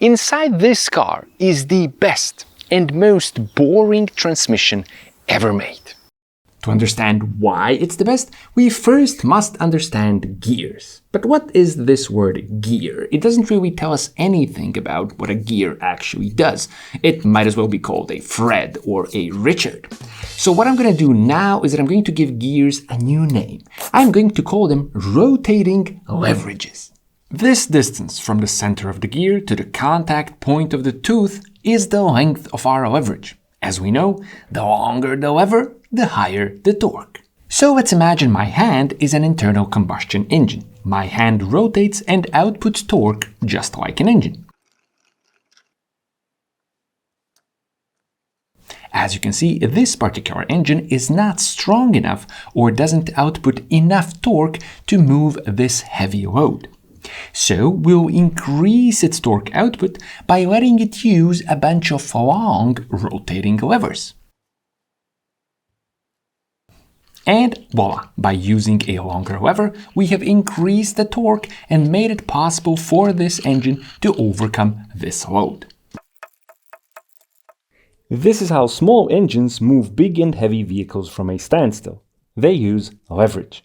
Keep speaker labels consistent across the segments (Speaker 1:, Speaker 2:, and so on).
Speaker 1: Inside this car is the best and most boring transmission ever made.
Speaker 2: To understand why it's the best, we first must understand gears. But what is this word gear? It doesn't really tell us anything about what a gear actually does. It might as well be called a Fred or a Richard. So what I'm going to do now is that I'm going to give gears a new name. I'm going to call them rotating leverages. This distance from the center of the gear to the contact point of the tooth is the length of our leverage. As we know, the longer the lever, the higher the torque. So let's imagine my hand is an internal combustion engine. My hand rotates and outputs torque just like an engine. As you can see, this particular engine is not strong enough or doesn't output enough torque to move this heavy load. So we'll increase its torque output by letting it use a bunch of long rotating levers. And voila, by using a longer lever, we have increased the torque and made it possible for this engine to overcome this load.
Speaker 3: This is how small engines move big and heavy vehicles from a standstill. They use leverage.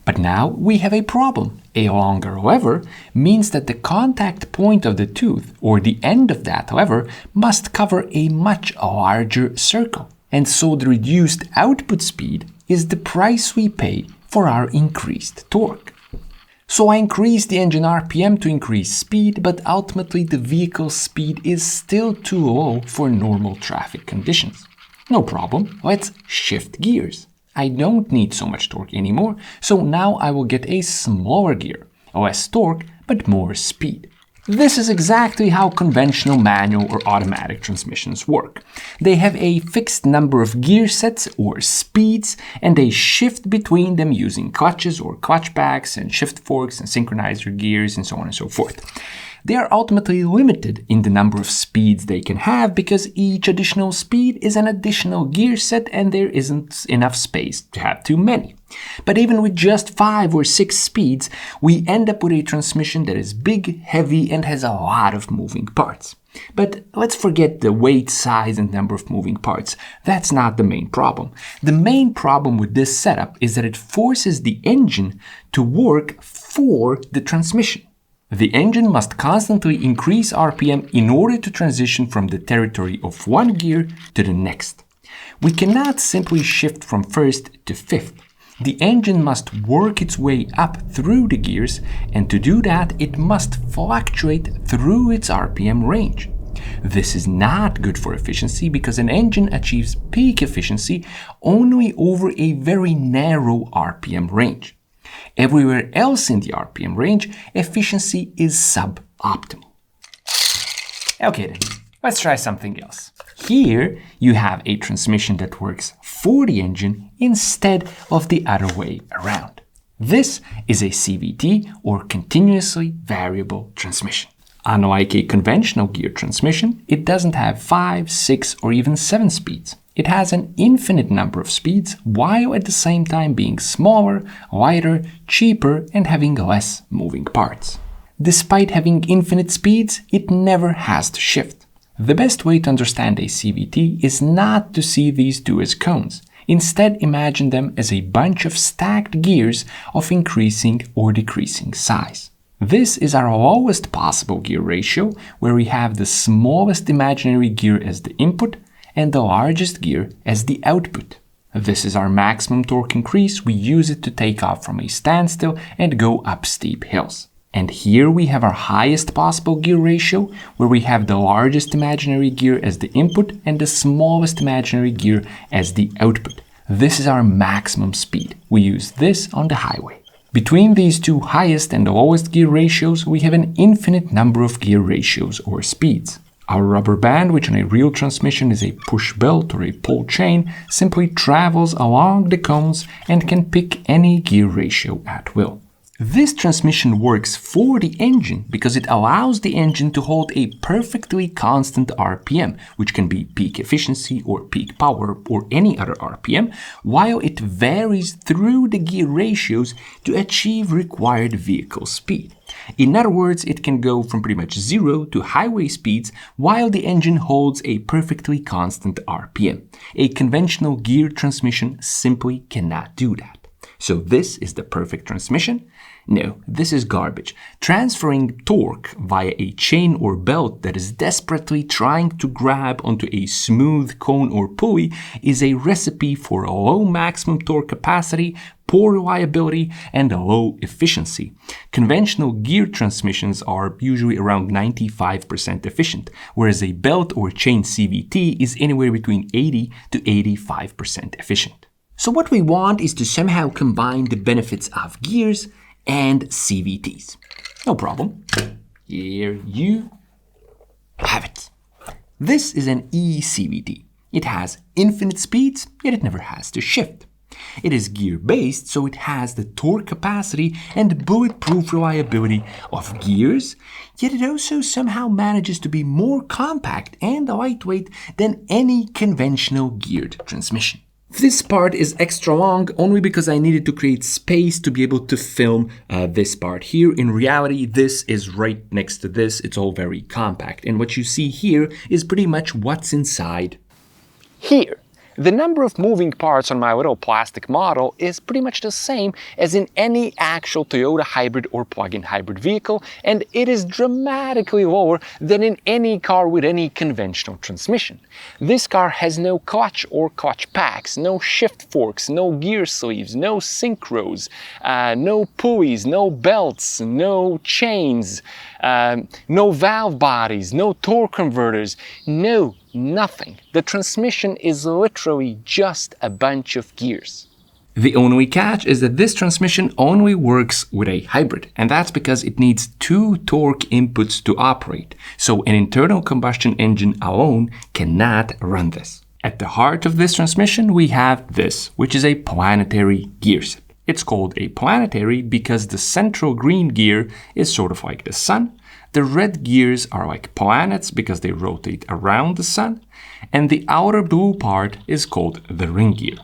Speaker 2: But now we have a problem. A longer lever means that the contact point of the tooth, or the end of that lever, must cover a much larger circle. And so the reduced output speed is the price we pay for our increased torque. So I increase the engine RPM to increase speed, but ultimately the vehicle's speed is still too low for normal traffic conditions. No problem, let's shift gears. I don't need so much torque anymore, so now I will get a smaller gear, less torque, but more speed. This is exactly how conventional manual or automatic transmissions work. They have a fixed number of gear sets or speeds, and they shift between them using clutches or clutch packs and shift forks and synchronizer gears and so on and so forth. They are ultimately limited in the number of speeds they can have because each additional speed is an additional gear set and there isn't enough space to have too many. But even with just 5 or 6 speeds, we end up with a transmission that is big, heavy, and has a lot of moving parts. But let's forget the weight, size, and number of moving parts. That's not the main problem. The main problem with this setup is that it forces the engine to work for the transmission. The engine must constantly increase RPM in order to transition from the territory of one gear to the next. We cannot simply shift from first to fifth. The engine must work its way up through the gears, and to do that, it must fluctuate through its RPM range. This is not good for efficiency because an engine achieves peak efficiency only over a very narrow RPM range. Everywhere else in the RPM range, efficiency is suboptimal. Okay then, let's try something else. Here you have a transmission that works for the engine instead of the other way around. This is a CVT, or continuously variable transmission. Unlike a conventional gear transmission, it doesn't have 5, 6, or even 7 speeds. It has an infinite number of speeds, while at the same time being smaller, lighter, cheaper, and having less moving parts. Despite having infinite speeds, it never has to shift. The best way to understand a CVT is not to see these two as cones. Instead, imagine them as a bunch of stacked gears of increasing or decreasing size. This is our lowest possible gear ratio, where we have the smallest imaginary gear as the input and the largest gear as the output. This is our maximum torque increase. We use it to take off from a standstill and go up steep hills. And here we have our highest possible gear ratio, where we have the largest imaginary gear as the input and the smallest imaginary gear as the output. This is our maximum speed. We use this on the highway. Between these two highest and lowest gear ratios, we have an infinite number of gear ratios or speeds. Our rubber band, which in a real transmission is a push belt or a pull chain, simply travels along the cones and can pick any gear ratio at will. This transmission works for the engine because it allows the engine to hold a perfectly constant RPM, which can be peak efficiency or peak power or any other RPM, while it varies through the gear ratios to achieve required vehicle speed. In other words, it can go from pretty much 0 to highway speeds while the engine holds a perfectly constant RPM. A conventional gear transmission simply cannot do that. So this is the perfect transmission? No, this is garbage. Transferring torque via a chain or belt that is desperately trying to grab onto a smooth cone or pulley is a recipe for a low maximum torque capacity, poor reliability, and a low efficiency. Conventional gear transmissions are usually around 95% efficient, whereas a belt or chain CVT is anywhere between 80 to 85% efficient. So what we want is to somehow combine the benefits of gears and CVTs. No problem. Here you have it. This is an E-CVT. It has infinite speeds, yet it never has to shift. It is gear-based, so it has the torque capacity and bulletproof reliability of gears, yet it also somehow manages to be more compact and lightweight than any conventional geared transmission. This part is extra long only because I needed to create space to be able to film this part here. In reality, this is right next to this. It's all very compact. And what you see here is pretty much what's inside.
Speaker 1: Here, the number of moving parts on my little plastic model is pretty much the same as in any actual Toyota hybrid or plug-in hybrid vehicle, and it is dramatically lower than in any car with any conventional transmission. This car has no clutch or clutch packs, no shift forks, no gear sleeves, no synchros, no pulleys, no belts, no chains, no valve bodies, no torque converters, nothing. The transmission is literally just a bunch of gears.
Speaker 2: The only catch is that this transmission only works with a hybrid, and that's because it needs 2 torque inputs to operate, so an internal combustion engine alone cannot run this. At the heart of this transmission we have this, which is a planetary gear set. It's called a planetary because the central green gear is sort of like the sun. The red gears are like planets because they rotate around the sun, and the outer blue part is called the ring gear.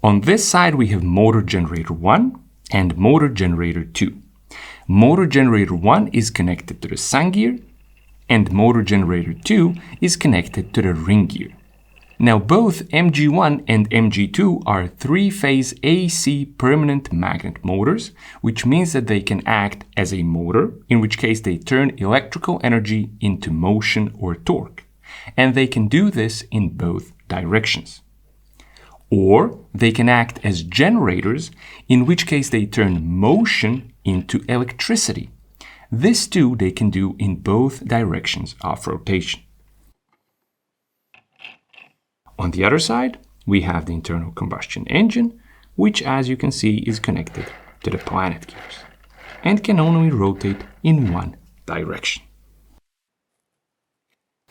Speaker 2: On this side we have motor generator 1 and motor generator 2. Motor generator 1 is connected to the sun gear, and motor generator 2 is connected to the ring gear. Now both MG1 and MG2 are 3-phase AC permanent magnet motors, which means that they can act as a motor, in which case they turn electrical energy into motion or torque. And they can do this in both directions. Or they can act as generators, in which case they turn motion into electricity. This too they can do in both directions of rotation. On the other side, we have the internal combustion engine, which as you can see is connected to the planet gears and can only rotate in one direction.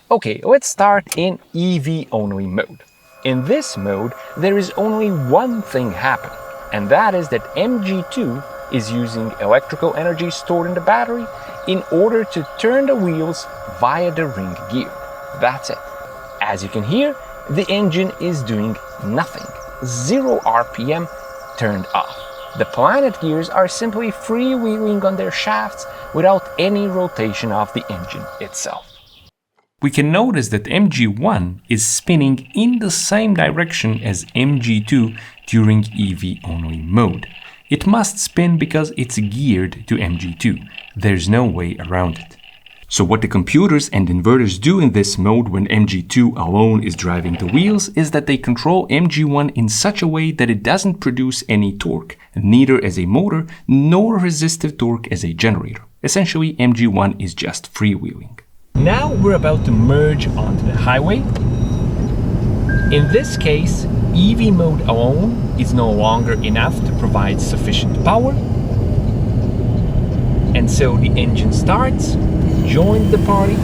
Speaker 1: Okay, let's start in EV only mode. In this mode, there is only one thing happening, and that is that MG2 is using electrical energy stored in the battery in order to turn the wheels via the ring gear. That's it. As you can hear, the engine is doing nothing. 0 RPM turned off. The planet gears are simply freewheeling on their shafts without any rotation of the engine itself.
Speaker 2: We can notice that MG1 is spinning in the same direction as MG2 during EV-only mode. It must spin because it's geared to MG2. There's no way around it. So what the computers and inverters do in this mode when MG2 alone is driving the wheels is that they control MG1 in such a way that it doesn't produce any torque, neither as a motor nor resistive torque as a generator. Essentially, MG1 is just freewheeling.
Speaker 1: Now we're about to merge onto the highway. In this case, EV mode alone is no longer enough to provide sufficient power. And so the engine starts, joins the party,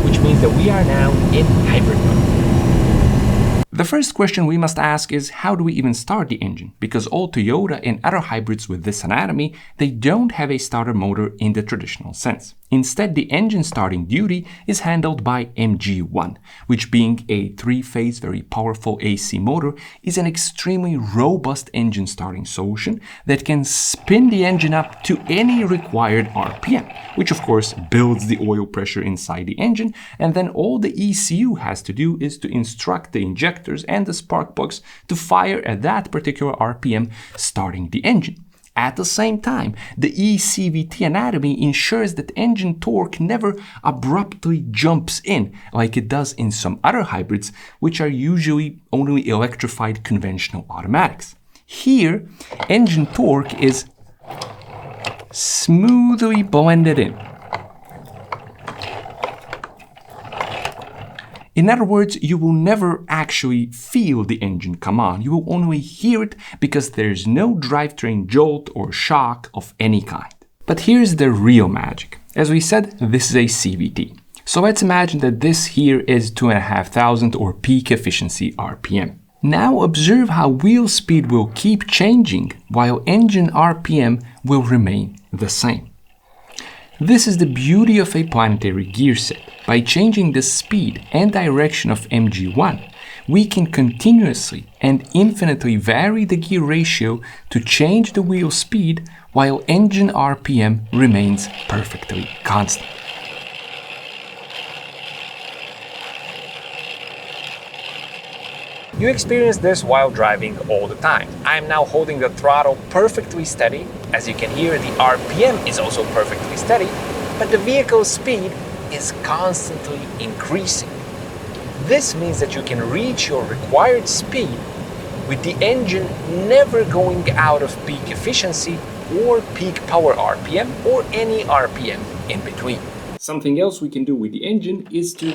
Speaker 1: which means that we are now in hybrid mode.
Speaker 2: The first question we must ask is how do we even start the engine? Because all Toyota and other hybrids with this anatomy, they don't have a starter motor in the traditional sense. Instead, the engine starting duty is handled by MG1, which, being a 3-phase, very powerful AC motor, is an extremely robust engine starting solution that can spin the engine up to any required RPM, which of course builds the oil pressure inside the engine, and then all the ECU has to do is to instruct the injectors and the spark plugs to fire at that particular RPM, starting the engine. At the same time, the E-CVT anatomy ensures that engine torque never abruptly jumps in like it does in some other hybrids, which are usually only electrified conventional automatics. Here, engine torque is smoothly blended in. In other words, you will never actually feel the engine come on. You will only hear it because there's no drivetrain jolt or shock of any kind. But here's the real magic. As we said, this is a CVT. So let's imagine that this here is 2,500 or peak efficiency RPM. Now observe how wheel speed will keep changing while engine RPM will remain the same. This is the beauty of a planetary gear set. By changing the speed and direction of MG1, we can continuously and infinitely vary the gear ratio to change the wheel speed while engine RPM remains perfectly constant.
Speaker 1: You experience this while driving all the time. I am now holding the throttle perfectly steady. As you can hear, the RPM is also perfectly steady, but the vehicle's speed is constantly increasing. This means that you can reach your required speed with the engine never going out of peak efficiency or peak power RPM or any RPM in between.
Speaker 2: Something else we can do with the engine is to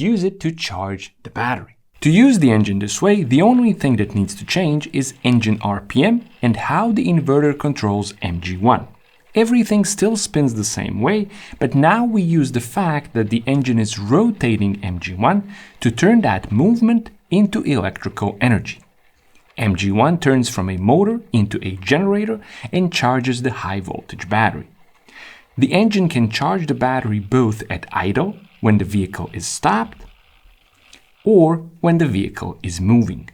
Speaker 2: use it to charge the battery. To use the engine this way, the only thing that needs to change is engine RPM and how the inverter controls MG1. Everything still spins the same way, but now we use the fact that the engine is rotating MG1 to turn that movement into electrical energy. MG1 turns from a motor into a generator and charges the high voltage battery. The engine can charge the battery both at idle, when the vehicle is stopped, or when the vehicle is moving.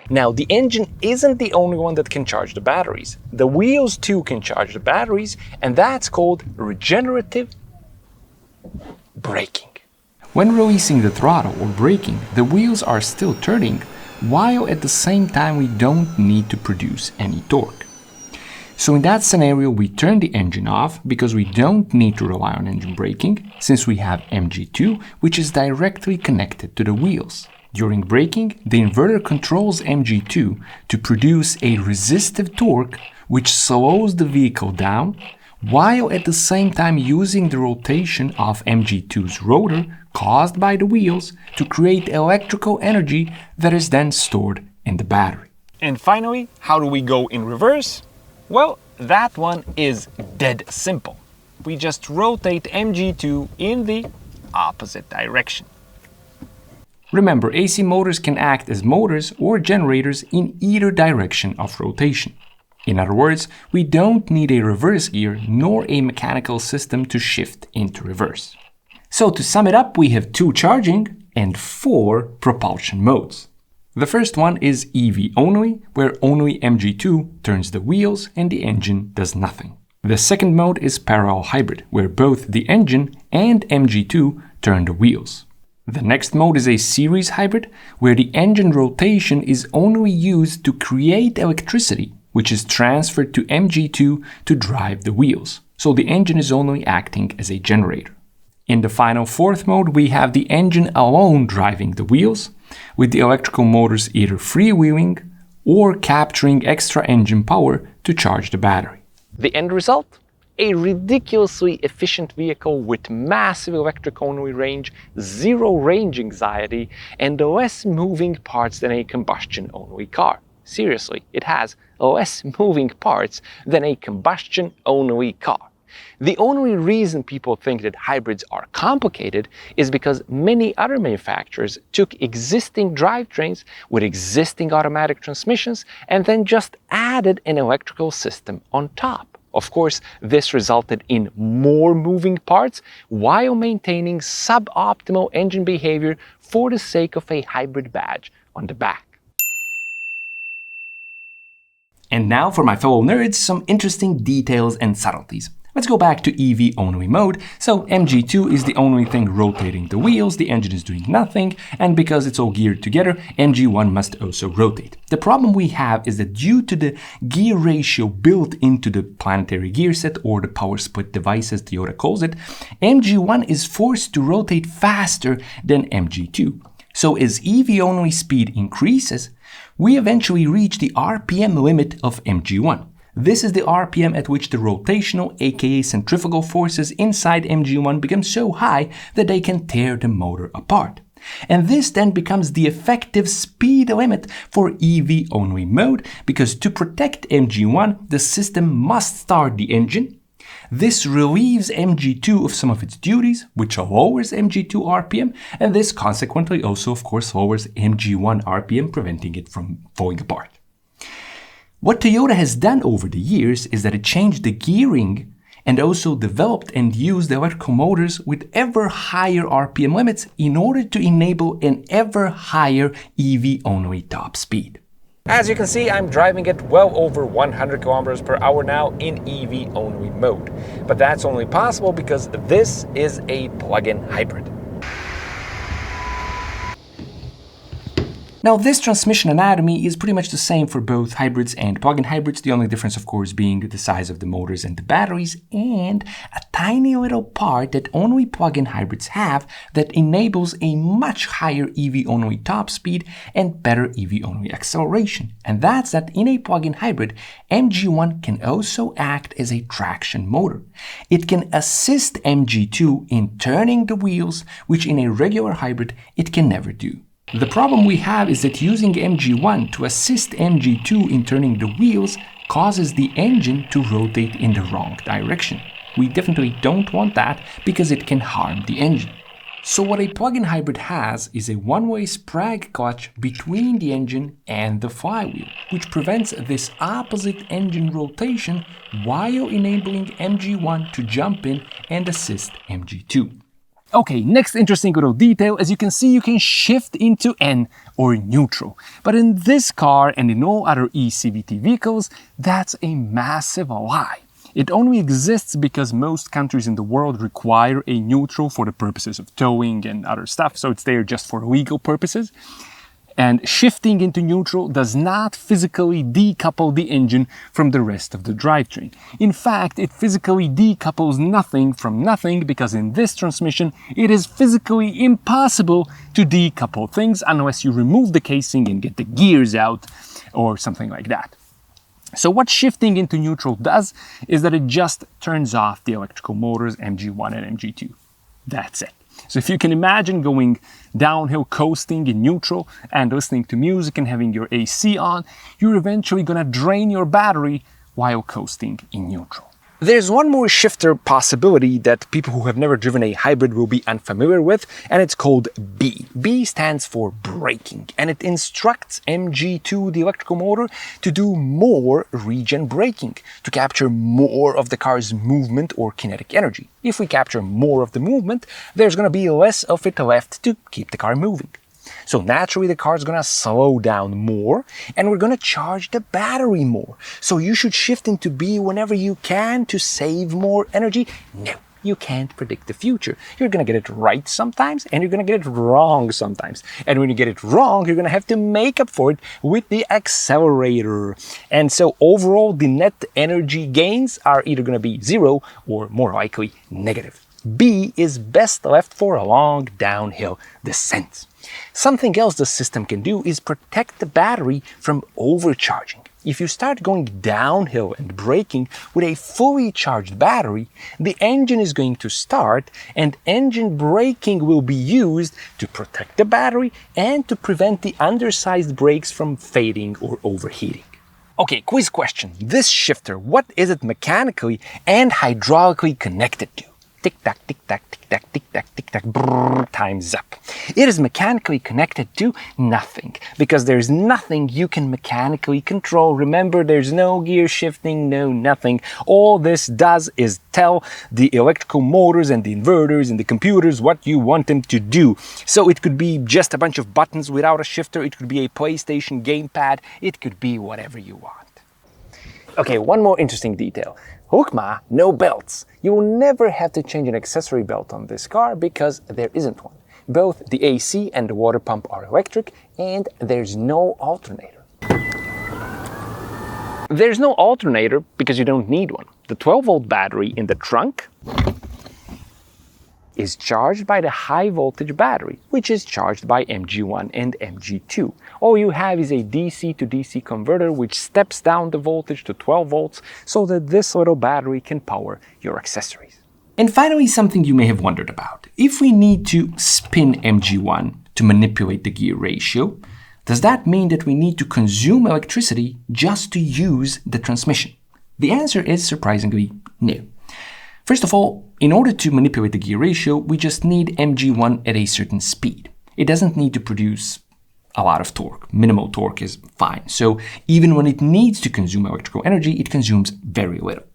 Speaker 1: Now, the engine isn't the only one that can charge the batteries. The wheels too can charge the batteries, and that's called regenerative braking.
Speaker 2: When releasing the throttle or braking, the wheels are still turning, while at the same time we don't need to produce any torque. So in that scenario, we turn the engine off because we don't need to rely on engine braking, since we have MG2, which is directly connected to the wheels. During braking, the inverter controls MG2 to produce a resistive torque which slows the vehicle down, while at the same time using the rotation of MG2's rotor caused by the wheels to create electrical energy that is then stored in the battery.
Speaker 1: And finally, how do we go in reverse? Well, that one is dead simple. We just rotate MG2 in the opposite direction.
Speaker 2: Remember, AC motors can act as motors or generators in either direction of rotation. In other words, we don't need a reverse gear nor a mechanical system to shift into reverse. So to sum it up, we have 2 charging and 4 propulsion modes. The first one is EV only, where only MG2 turns the wheels and the engine does nothing. The second mode is parallel hybrid, where both the engine and MG2 turn the wheels. The next mode is a series hybrid, where the engine rotation is only used to create electricity, which is transferred to MG2 to drive the wheels. So the engine is only acting as a generator. In the final fourth mode, we have the engine alone driving the wheels, with the electrical motors either freewheeling or capturing extra engine power to charge the battery.
Speaker 1: The end result? A ridiculously efficient vehicle with massive electric-only range, zero range anxiety, and less moving parts than a combustion-only car. Seriously, it has less moving parts than a combustion-only car. The only reason people think that hybrids are complicated is because many other manufacturers took existing drivetrains with existing automatic transmissions and then just added an electrical system on top. Of course, this resulted in more moving parts while maintaining suboptimal engine behavior for the sake of a hybrid badge on the back.
Speaker 2: And now for my fellow nerds, some interesting details and subtleties. Let's go back to EV-only mode. So MG2 is the only thing rotating the wheels, the engine is doing nothing, and because it's all geared together, MG1 must also rotate. The problem we have is that due to the gear ratio built into the planetary gear set, or the power split device as Toyota calls it, MG1 is forced to rotate faster than MG2. So as EV-only speed increases, we eventually reach the RPM limit of MG1. This is the RPM at which the rotational, aka centrifugal forces inside MG1 become so high that they can tear the motor apart. And this then becomes the effective speed limit for EV-only mode, because to protect MG1, the system must start the engine. This relieves MG2 of some of its duties, which lowers MG2 RPM, and this consequently also, of course, lowers MG1 RPM, preventing it from falling apart. What Toyota has done over the years is that it changed the gearing and also developed and used electrical motors with ever higher RPM limits in order to enable an ever higher EV-only top speed.
Speaker 1: As you can see, I'm driving at well over 100 kilometers per hour now in EV-only mode. But that's only possible because this is a plug-in hybrid.
Speaker 2: Now, this transmission anatomy is pretty much the same for both hybrids and plug-in hybrids, the only difference, of course, being the size of the motors and the batteries, and a tiny little part that only plug-in hybrids have that enables a much higher EV-only top speed and better EV-only acceleration. And that's that in a plug-in hybrid, MG1 can also act as a traction motor. It can assist MG2 in turning the wheels, which in a regular hybrid it can never do. The problem we have is that using MG1 to assist MG2 in turning the wheels causes the engine to rotate in the wrong direction. We definitely don't want that because it can harm the engine. So what a plug-in hybrid has is a one-way sprag clutch between the engine and the flywheel, which prevents this opposite engine rotation while enabling MG1 to jump in and assist MG2.
Speaker 1: Okay, next interesting little detail, as you can see, you can shift into N or neutral. But in this car and in all other E-CVT vehicles, that's a massive lie. It only exists because most countries in the world require a neutral for the purposes of towing and other stuff, so it's there just for legal purposes. And shifting into neutral does not physically decouple the engine from the rest of the drivetrain. In fact, it physically decouples nothing from nothing because in this transmission, it is physically impossible to decouple things unless you remove the casing and get the gears out or something like that. So what shifting into neutral does is that it just turns off the electrical motors MG1 and MG2. That's it. So if you can imagine going downhill coasting in neutral and listening to music and having your AC on, you're eventually gonna drain your battery while coasting in neutral. There's one more shifter possibility that people who have never driven a hybrid will be unfamiliar with, and it's called B. B stands for braking, and it instructs MG2, the electrical motor, to do more regen braking, to capture more of the car's movement or kinetic energy. If we capture more of the movement, there's going to be less of it left to keep the car moving. So naturally the car is going to slow down more and we're going to charge the battery more. So you should shift into B whenever you can to save more energy. No, you can't predict the future. You're going to get it right sometimes and you're going to get it wrong sometimes. And when you get it wrong, you're going to have to make up for it with the accelerator. And so overall, the net energy gains are either going to be zero or more likely negative. B is best left for a long downhill descent. Something else the system can do is protect the battery from overcharging. If you start going downhill and braking with a fully charged battery, the engine is going to start and engine braking will be used to protect the battery and to prevent the undersized brakes from fading or overheating. Okay, quiz question. This shifter, what is it mechanically and hydraulically connected to? Tick-tack, tick-tack, tick-tack, tick-tack, tick-tack, brrrr, time's up. It is mechanically connected to nothing, because there's nothing you can mechanically control. Remember, there's no gear shifting, no nothing. All this does is tell the electrical motors and the inverters and the computers what you want them to do. So it could be just a bunch of buttons without a shifter, it could be a PlayStation gamepad, it could be whatever you want. Okay, one more interesting detail. Hoekma, no belts. You will never have to change an accessory belt on this car because there isn't one. Both the AC and the water pump are electric, and there's no alternator. There's no alternator because you don't need one. The 12-volt battery in the trunk is charged by the high voltage battery, which is charged by MG1 and MG2. All you have is a DC to DC converter which steps down the voltage to 12 volts so that this little battery can power your accessories.
Speaker 2: And finally, something you may have wondered about. If we need to spin MG1 to manipulate the gear ratio, does that mean that we need to consume electricity just to use the transmission? The answer is surprisingly no. First of all, in order to manipulate the gear ratio, we just need MG1 at a certain speed. It doesn't need to produce a lot of torque. Minimal torque is fine. So even when it needs to consume electrical energy, it consumes very little.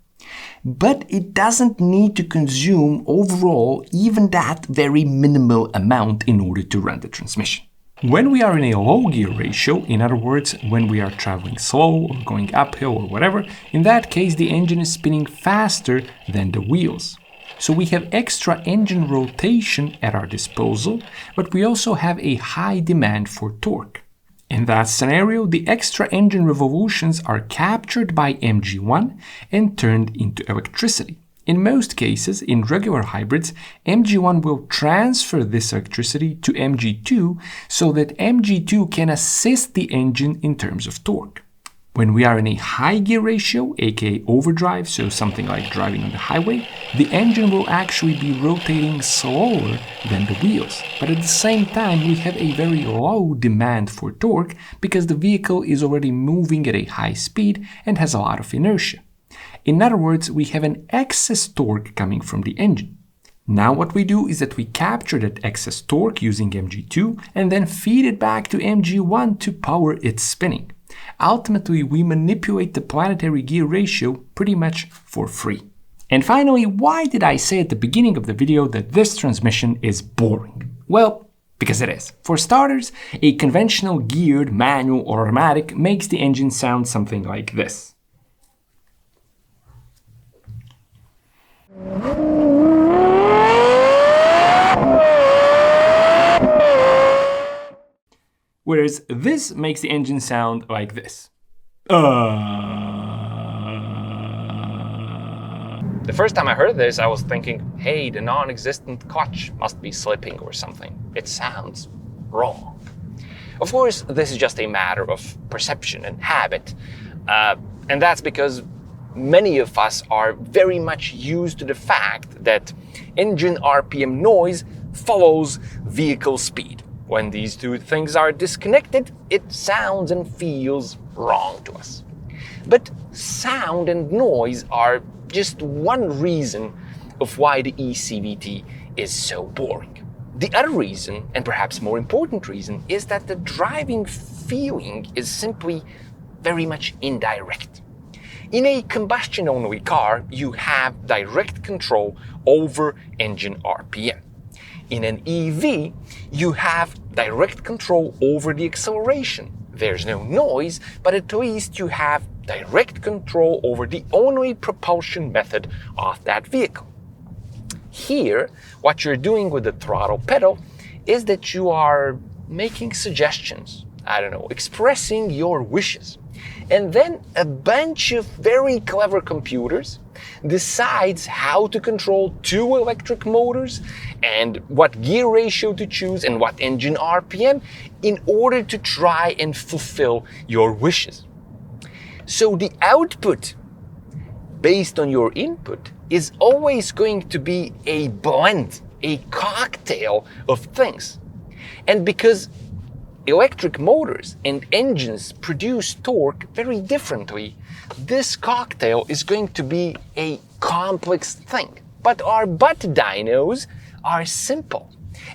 Speaker 2: But it doesn't need to consume overall even that very minimal amount in order to run the transmission. When we are in a low gear ratio, in other words, when we are traveling slow or going uphill or whatever, in that case the engine is spinning faster than the wheels. So we have extra engine rotation at our disposal, but we also have a high demand for torque. In that scenario, the extra engine revolutions are captured by MG1 and turned into electricity. In most cases, in regular hybrids, MG1 will transfer this electricity to MG2 so that MG2 can assist the engine in terms of torque. When we are in a high gear ratio, aka overdrive, so something like driving on the highway, the engine will actually be rotating slower than the wheels. But at the same time, we have a very low demand for torque because the vehicle is already moving at a high speed and has a lot of inertia. In other words, we have an excess torque coming from the engine. Now what we do is that we capture that excess torque using MG2 and then feed it back to MG1 to power its spinning. Ultimately, we manipulate the planetary gear ratio pretty much for free. And finally, why did I say at the beginning of the video that this transmission is boring? Well, because it is. For starters, a conventional geared manual or automatic makes the engine sound something like this. Whereas this makes the engine sound like this.
Speaker 1: The first time I heard this, I was thinking, hey, the non-existent clutch must be slipping or something. It sounds wrong. Of course, this is just a matter of perception and habit. And that's because many of us are very much used to the fact that engine RPM noise follows vehicle speed. When these two things are disconnected, it sounds and feels wrong to us. But sound and noise are just one reason of why the E-CVT is so boring. The other reason, and perhaps more important reason, is that the driving feeling is simply very much indirect. In a combustion-only car, you have direct control over engine RPM. In an EV, you have direct control over the acceleration. There's no noise, but at least you have direct control over the only propulsion method of that vehicle. Here, what you're doing with the throttle pedal is that you are making suggestions, expressing your wishes. And then a bunch of very clever computers decides how to control two electric motors and what gear ratio to choose and what engine RPM in order to try and fulfill your wishes. So the output based on your input is always going to be a blend, a cocktail of things. And because electric motors and engines produce torque very differently, this cocktail is going to be a complex thing. But our butt dynos are simple,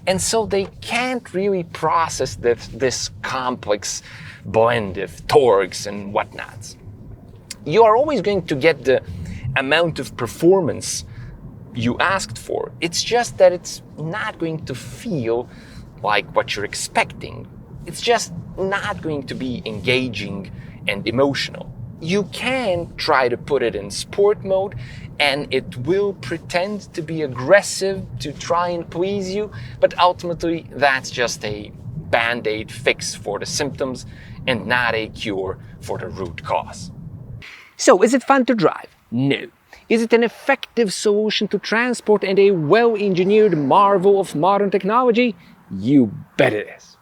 Speaker 1: and so they can't really process this complex blend of torques and whatnots. You are always going to get the amount of performance you asked for. It's just that it's not going to feel like what you're expecting. It's just not going to be engaging and emotional. You can try to put it in sport mode and it will pretend to be aggressive to try and please you, but ultimately that's just a band-aid fix for the symptoms and not a cure for the root cause. So, is it fun to drive? No. Is it an effective solution to transport and a well-engineered marvel of modern technology? You bet it is.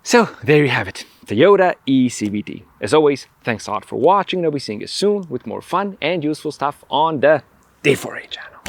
Speaker 1: So, there you have it. Toyota E-CVT. As always, thanks a lot for watching, and I'll be seeing you soon with more fun and useful stuff on the D4A channel.